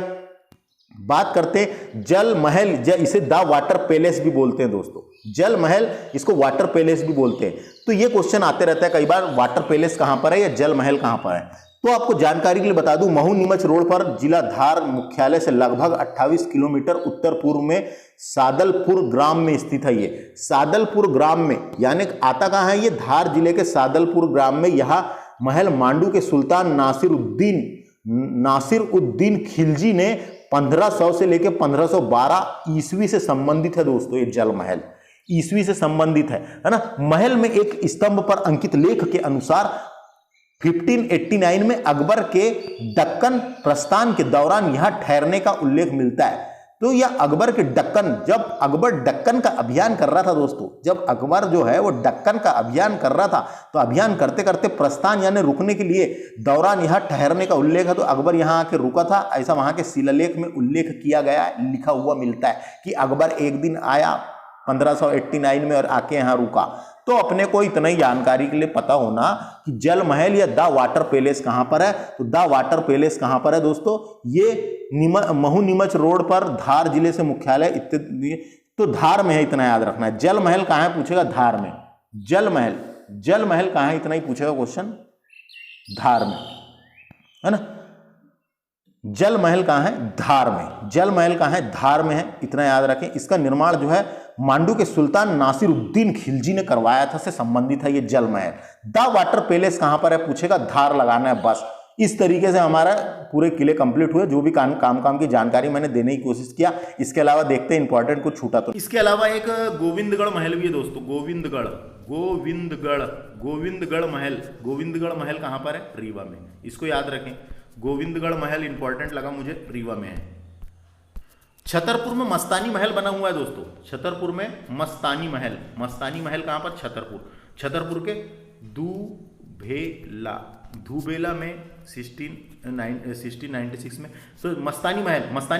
बात करते जल महल, इसे द वाटर पैलेस भी बोलते हैं दोस्तों। जल महल, इसको वाटर पैलेस भी बोलते हैं। तो ये क्वेश्चन आते रहता है कई बार, वाटर पैलेस कहां पर है या जल महल कहां पर है। तो आपको जानकारी के लिए बता दूं, महू नीमच रोड पर जिला धार मुख्यालय से लगभग 28 किलोमीटर उत्तर पूर्व में सादलपुर ग्राम में स्थित है। ये सादलपुर ग्राम में, यानी आता कहां है, ये धार जिले के सादलपुर ग्राम में। यह महल मांडू के सुल्तान नासिर उद्दीन खिलजी ने 1500 से लेकर 1512 ईस्वी से संबंधित है दोस्तों। ये जल महल ईस्वी से संबंधित है ना। महल में एक स्तंभ पर अंकित लेख के अनुसार 1589 में अकबर के दक्कन प्रस्थान के दौरान यहां ठहरने का उल्लेख मिलता है। तो यह अकबर के दक्कन, जब अकबर दक्कन का अभियान कर रहा था दोस्तों, जब अकबर जो है वो दक्कन का अभियान कर रहा था, तो अभियान करते करते प्रस्थान यानी रुकने के लिए दौरान यहां ठहरने का उल्लेख है। तो अकबर यहां आके रुका था, ऐसा वहां के शिलालेख में उल्लेख किया गया है, लिखा हुआ मिलता है कि अकबर एक दिन आया 1589 में और आके यहां रुका। तो अपने को इतना ही जानकारी के लिए पता होना कि जल महल या द वाटर पैलेस कहां पर है। तो द वाटर पैलेस कहां पर है दोस्तों, ये महू नीमच रोड पर, धार जिले से मुख्यालय इत्यादि, तो धार में है, इतना याद रखना है। जल महल कहां है पूछेगा, धार में। जल महल कहां है, इतना ही पूछेगा क्वेश्चन, धार में, है ना। जल महल कहां है, धार में। जल महल कहां है, धार में है, इतना याद रखें। इसका निर्माण जो है मांडू के सुल्तान नासिरुद्दीन खिलजी ने करवाया था, से संबंधित है ये जल महल। द वाटर पैलेस कहां पर है पूछेगा, धार लगाना है बस। इस तरीके से हमारा पूरे किले कंप्लीट हुए। जो भी काम की जानकारी मैंने देने की कोशिश किया। इसके अलावा देखते हैं इंपॉर्टेंट कुछ छूटा तो। इसके अलावा एक गोविंदगढ़ महल भी है दोस्तों, गोविंदगढ़ महल कहां पर है, रीवा में। इसको याद रखें, गोविंदगढ़ महल इंपॉर्टेंट लगा मुझे, रीवा में है। छतरपुर में मस्तानी महल बना हुआ है दोस्तों, छतरपुर में मस्तानी महल कहां पर, छतरपुर के धूबेला में 1696 में। तो मस्तानी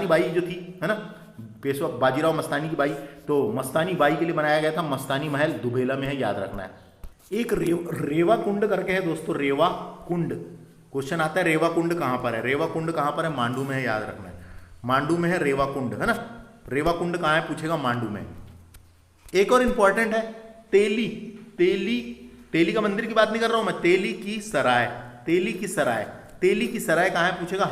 बाई जो थी, है ना, पेशवा बाजीराव मस्तानी की बाई, तो मस्तानी बाई के लिए बनाया गया था। मस्तानी महल धुबेला में है, याद रखना है। एक रेवा कुंड करके है दोस्तों, रेवा कुंड। क्वेश्चन आता है रेवा कुंड कहां पर है, रेवा कुंड कहां पर है, मांडू में है, याद रखना है। मांडू में है रेवा कुंड, है ना। रेवा कुंड कहां है पूछेगा, मांडू में। एक और इंपॉर्टेंट है, तेली का मंदिर की बात नहीं कर रहा हूं मैं, तेली की सराय कहां है पूछेगा,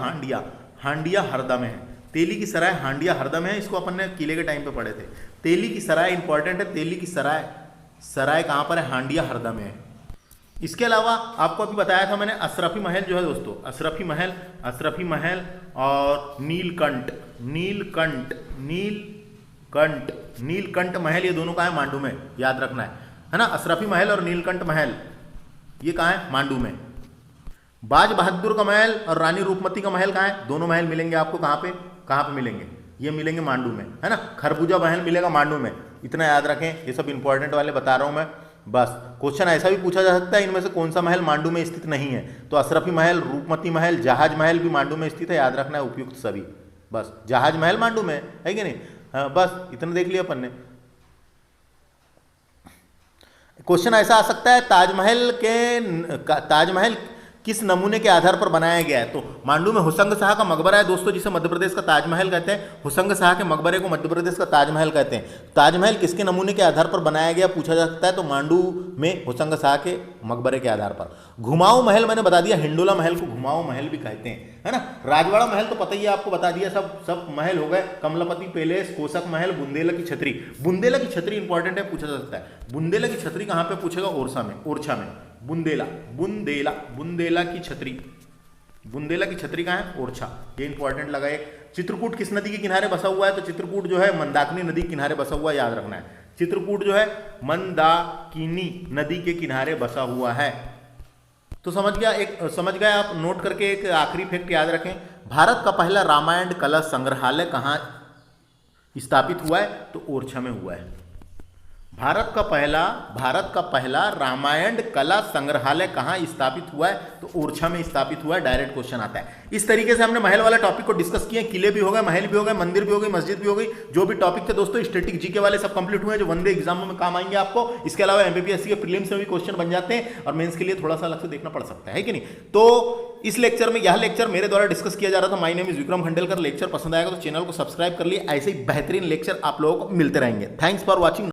हांडिया हरदा में है। तेली की सराय हांडिया हरदा में है। इसको अपन ने किले के टाइम पे पढ़े थे। तेली की सराय इंपॉर्टेंट है, तेली की सराय कहां पर है, हांडिया हरदा में है। इसके अलावा आपको अभी बताया था मैंने, अशरफी महल जो है दोस्तों, अशरफी महल और नीलकंठ महल, ये दोनों कहां है, मांडू में, याद रखना है ना। अशरफी महल और नीलकंठ महल ये कहां है, मांडू में। बाज बहादुर का महल और रानी रूपमती का महल कहां है, दोनों महल मिलेंगे आपको कहां पे मिलेंगे, ये मिलेंगे मांडू में, है ना। खरबूजा महल मिलेगा मांडू में, इतना याद रखें। ये सब इंपॉर्टेंट वाले बता रहा हूं मैं बस। क्वेश्चन ऐसा भी पूछा जा सकता है, इनमें से कौन सा महल मांडू में स्थित नहीं है। तो अशरफी महल, रूपमती महल, जहाज महल भी मांडू में स्थित है, याद रखना है उपयुक्त सभी। बस जहाज महल मांडू में है कि नहीं, हाँ, बस इतना देख लिया अपन ने। क्वेश्चन ऐसा आ सकता है, ताजमहल किस नमूने के आधार पर बनाया गया है? तो मांडू में हुसंग शाह का मकबरा है दोस्तों, जिसे मध्य प्रदेश का ताजमहल कहते हैं। हुसंग शाह के मकबरे को मध्य प्रदेश का ताजमहल कहते हैं। ताजमहल किसके नमूने के आधार पर बनाया गया पूछा जा सकता है, तो मांडू में हुसंग शाह के मकबरे के आधार पर। घुमाऊ महल मैंने बता दिया, हिंडोला महल को घुमाऊ महल भी कहते हैं, है ना। राजवाड़ा महल तो पता ही है आपको, बता दिया, सब महल हो गए। कमलापति पैलेस, कोसक महल, बुंदेला की छतरी। बुंदेला की छतरी इंपॉर्टेंट है, पूछा जा सकता है। बुंदेला की छतरी कहां पे पूछेगा? ओरछा में। बुंदेला की छतरी, बुंदेला की छतरी कहां है? ओरछा। ये इंपॉर्टेंट लगा एक। चित्रकूट किस नदी के किनारे बसा हुआ है? तो चित्रकूट जो है मंदाकिनी नदी के किनारे बसा हुआ है, याद रखना है। चित्रकूट जो है मंदाकिनी नदी के किनारे बसा हुआ है। तो समझ गए आप, नोट करके एक आखिरी फैक्ट याद रखें। भारत का पहला रामायण कला संग्रहालय कहां स्थापित हुआ है? तो ओरछा में हुआ है। भारत का पहला रामायण कला संग्रहालय कहां स्थापित हुआ है? तो ओरछा में स्थापित हुआ है। डायरेक्ट क्वेश्चन आता है। इस तरीके से हमने महल वाला टॉपिक को डिस्कस किए। किले भी हो गए, महल भी हो गए, मंदिर भी हो गई, मस्जिद भी हो गई, जो भी टॉपिक थे दोस्तों स्टैटिक जीके वाले सब कंप्लीट हुए, जो वन डे एग्जाम में काम आएंगे आपको। इसके अलावा एमपीपीएससी के प्रीलिम्स में भी क्वेश्चन बन जाते हैं और मेंस के लिए थोड़ा सा अलग से देखना पड़ सकता है कि नहीं। तो इस लेक्चर में, यह लेक्चर मेरे द्वारा डिस्कस किया जा रहा था। My name is Vikram Khandelkar. Lecture पसंद आएगा तो चैनल को सब्सक्राइब कर लिए। ऐसे ही बेहतरीन लेक्चर आप लोगों को मिलते रहेंगे। Thanks for watching.